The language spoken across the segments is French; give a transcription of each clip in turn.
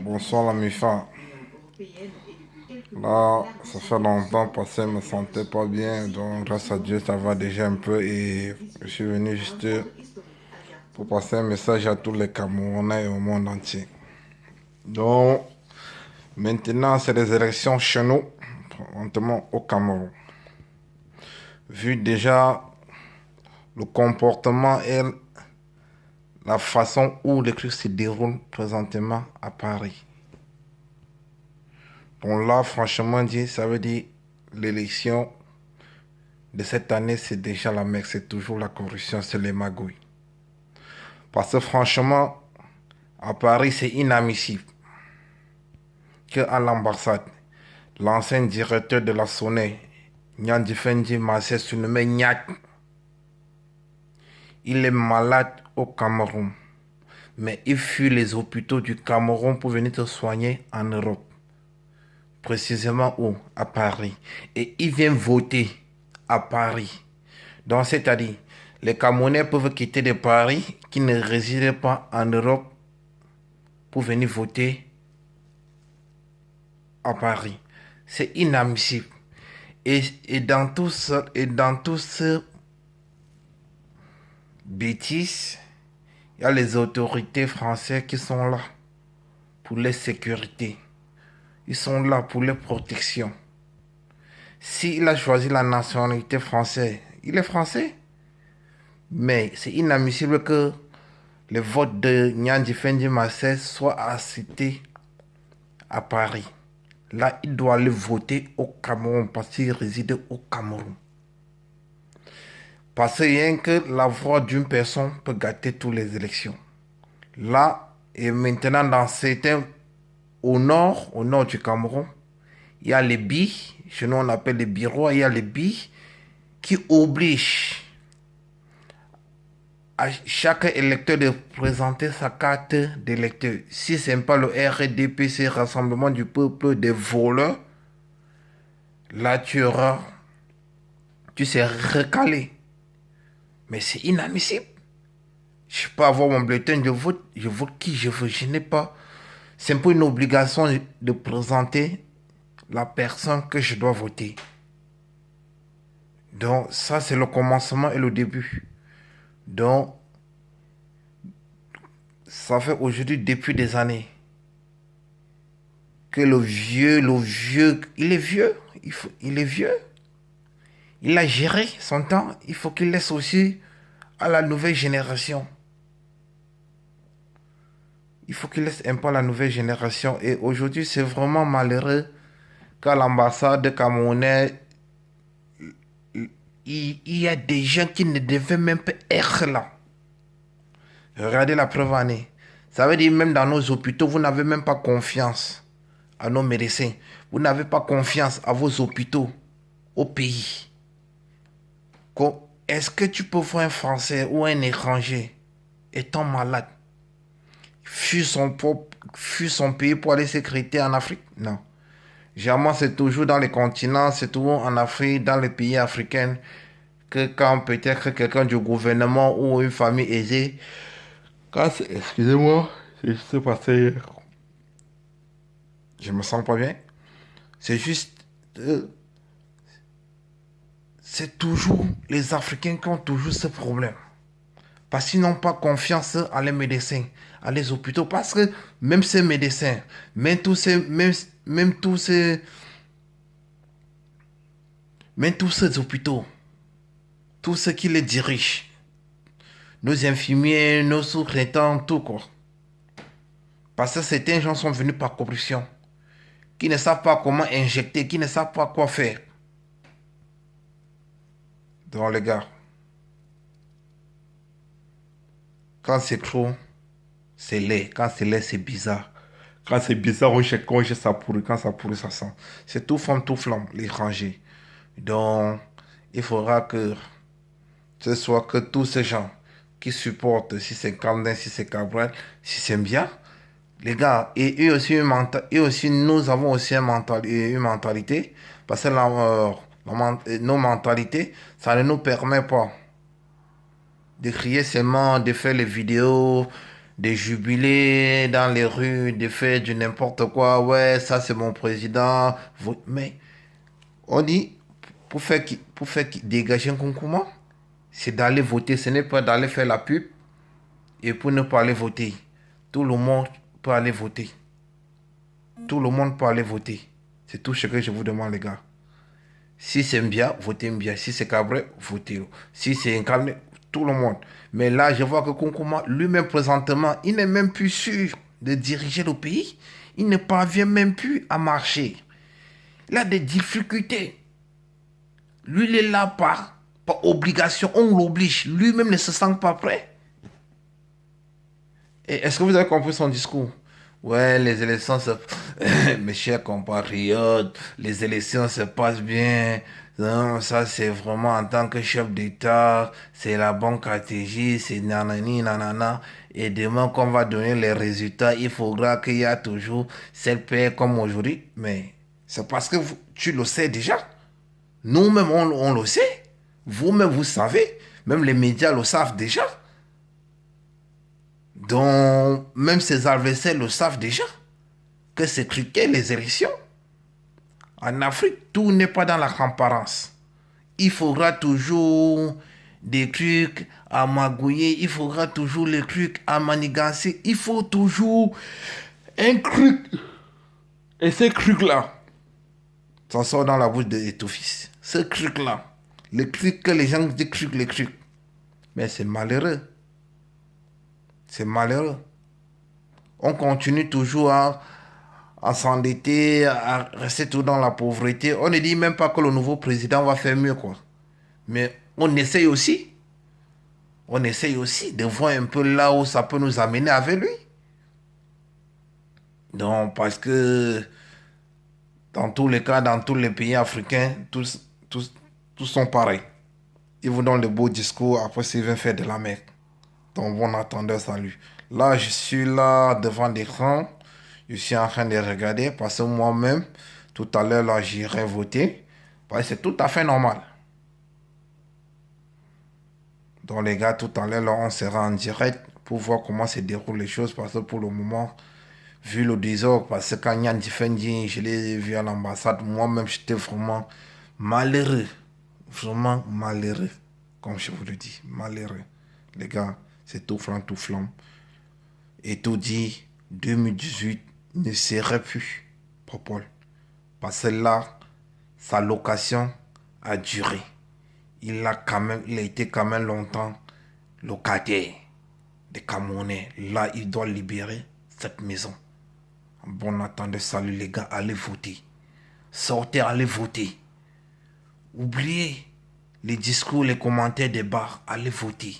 Bonsoir la MIFA. Là, ça fait longtemps parce que je me sentais pas bien, donc grâce à Dieu ça va déjà un peu et je suis venu juste pour passer un message à tous les Camerounais et au monde entier. Donc maintenant c'est les élections chez nous, notamment au Cameroun. Vu déjà le comportement et la façon où les trucs se déroulent présentement à Paris. Bon là, franchement dit, ça veut dire l'élection de cette année, c'est déjà la mec, c'est toujours la corruption, c'est les magouilles. Parce que franchement, à Paris, c'est inadmissible qu'à l'ambassade, l'ancien directeur de la SONEI, Nyandi Fendi Massé surnommé Nyak, il est malade au Cameroun. Mais il fuit les hôpitaux du Cameroun pour venir se soigner en Europe. Précisément où? À Paris. Et il vient voter à Paris. Donc, c'est-à-dire, les Camerounais peuvent quitter de Paris qui ne résident pas en Europe pour venir voter à Paris. C'est inadmissible. Et dans tout ce bêtises, il y a les autorités françaises qui sont là pour les sécurités. Ils sont là pour les protections. S'il a choisi la nationalité française, il est français. Mais c'est inadmissible que le vote de Nyandi Fendi Massé soit assisté à Paris. Là, il doit aller voter au Cameroun parce qu'il réside au Cameroun. Parce que rien que la voix d'une personne peut gâter toutes les élections. Là, et maintenant, dans certains, au nord du Cameroun, il y a les billes, chez nous on appelle les bureaux, il y a les billes qui obligent à chaque électeur de présenter sa carte d'électeur. Si ce n'est pas le RDPC, Rassemblement du peuple des voleurs, là tu seras recalé. Mais c'est inadmissible. Je peux avoir mon bulletin, je vote qui je veux, je n'ai pas. C'est un peu une obligation de présenter la personne que je dois voter. Donc ça c'est le commencement et le début. Donc ça fait aujourd'hui depuis des années que le vieux, il est vieux, il est vieux. Il a géré son temps, il faut qu'il laisse aussi à la nouvelle génération. Il faut qu'il laisse un peu à la nouvelle génération. Et aujourd'hui, c'est vraiment malheureux qu'à l'ambassade camerounaise, il y a des gens qui ne devaient même pas être là. Regardez la preuve année. Ça veut dire même dans nos hôpitaux, vous n'avez même pas confiance à nos médecins. Vous n'avez pas confiance à vos hôpitaux, au pays. Est-ce que tu peux voir un Français ou un étranger étant malade, fuir son pays pour aller sécréter en Afrique? Non. Généralement, c'est toujours dans les continents, c'est toujours en Afrique, dans les pays africains, que quand peut-être quelqu'un du gouvernement ou une famille aisée, excusez-moi, c'est juste parce que je me sens pas bien. C'est juste, c'est toujours les Africains qui ont toujours ce problème. Parce qu'ils n'ont pas confiance à les médecins, à les hôpitaux. Parce que même ces médecins, même tous ces hôpitaux, tous ceux qui les dirigent, nos infirmiers, nos sous-traitants, tout quoi. Parce que certains gens sont venus par corruption, qui ne savent pas comment injecter, qui ne savent pas quoi faire. Donc les gars, quand c'est trop, c'est laid. Quand c'est laid, c'est bizarre. Quand c'est bizarre, on jette, ça pourrit. Quand ça pourrit, ça sent. C'est tout flamme, l'étranger. Donc, il faudra que ce soit que tous ces gens qui supportent, si c'est Camden, si c'est Cabral, si c'est bien, les gars, et eux aussi, nous avons aussi une mentalité, parce que nos mentalités, ça ne nous permet pas de crier seulement, de faire les vidéos, de jubiler dans les rues, de faire du n'importe quoi. Ouais, ça c'est mon président. Mais on dit, dégager un concours, c'est d'aller voter. Ce n'est pas d'aller faire la pub et pour ne pas aller voter. Tout le monde peut aller voter. Tout le monde peut aller voter. C'est tout ce que je vous demande, les gars. Si c'est Mbia, votez Mbia. Si c'est Cabré, votez. Si c'est Incarné, tout le monde. Mais là, je vois que Konkoma, lui-même présentement, il n'est même plus sûr de diriger le pays. Il ne parvient même plus à marcher. Il a des difficultés. Lui, il est là par obligation. On l'oblige. Lui-même ne se sent pas prêt. Et est-ce que vous avez compris son discours? Ouais, les élections se... Mes chers compatriotes, les élections se passent bien. Non, ça c'est vraiment en tant que chef d'État, c'est la bonne stratégie, c'est nanani, nanana. Et demain qu'on va donner les résultats, il faudra qu'il y a toujours cette paix comme aujourd'hui. Mais c'est parce que tu le sais déjà. Nous-mêmes, on le sait. Vous-même, vous savez. Même les médias le savent déjà. Donc, même ses adversaires le savent déjà, que c'est truqué les élections. En Afrique, tout n'est pas dans la transparence. Il faudra toujours des trucs à magouiller, il faudra toujours les trucs à manigancer, il faut toujours un truc. Et ce truc-là, ça sort dans la bouche de ton fils. Ce truc-là, le truc que les gens disent truc, les trucs. Mais c'est malheureux. C'est malheureux. On continue toujours à s'endetter, à rester tout dans la pauvreté. On ne dit même pas que le nouveau président va faire mieux, quoi. Mais on essaye aussi. On essaye aussi de voir un peu là où ça peut nous amener avec lui. Donc, parce que dans tous les cas, dans tous les pays africains, tous sont pareils. Ils vous donnent le beau discours, après ils viennent faire de la merde. Donc, bon attendeur, salut. Là, je suis là devant l'écran. Je suis en train de regarder parce que moi-même, tout à l'heure, là, j'irai voter. Parce que c'est tout à fait normal. Donc, les gars, tout à l'heure, là, on sera en direct pour voir comment se déroulent les choses. Parce que pour le moment, vu le désordre, parce que quand Yann Diffendi, je l'ai vu à l'ambassade, moi-même, j'étais vraiment malheureux. Vraiment malheureux. Comme je vous le dis, malheureux. Les gars, c'est tout flanc, tout flanc. Et tout dit, 2018 ne serait plus pour Paul. Parce que là, sa location a duré. Il a été quand même longtemps locataire des Camerounais. Là, il doit libérer cette maison. En bon attendant, salut les gars, allez voter. Sortez, allez voter. Oubliez les discours, les commentaires des bars, allez voter.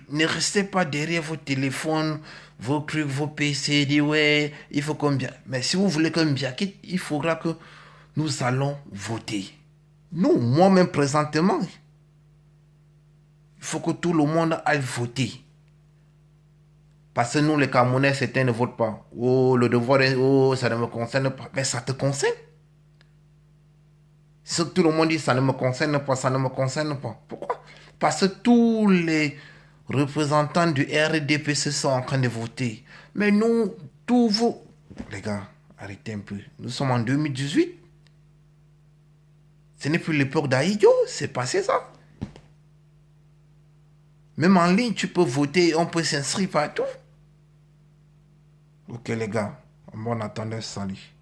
Ne restez pas derrière vos téléphones, vos trucs, vos PC, dites ouais, il faut combien. Mais si vous voulez qu'on bien quitte, il faudra que nous allons voter. Nous, moi-même présentement, il faut que tout le monde aille voter. Parce que nous, les Camerounais, certains ne votent pas. Oh, le devoir est, oh, ça ne me concerne pas. Mais ça te concerne. Si tout le monde dit ça ne me concerne pas, ça ne me concerne pas. Pourquoi? Parce que tous les représentants du RDPC sont en train de voter. Mais nous, tous vous... Les gars, arrêtez un peu. Nous sommes en 2018. Ce n'est plus l'époque d'Aïdjo, c'est passé ça. Même en ligne, tu peux voter, on peut s'inscrire partout. Ok les gars, en bon attendant, salut.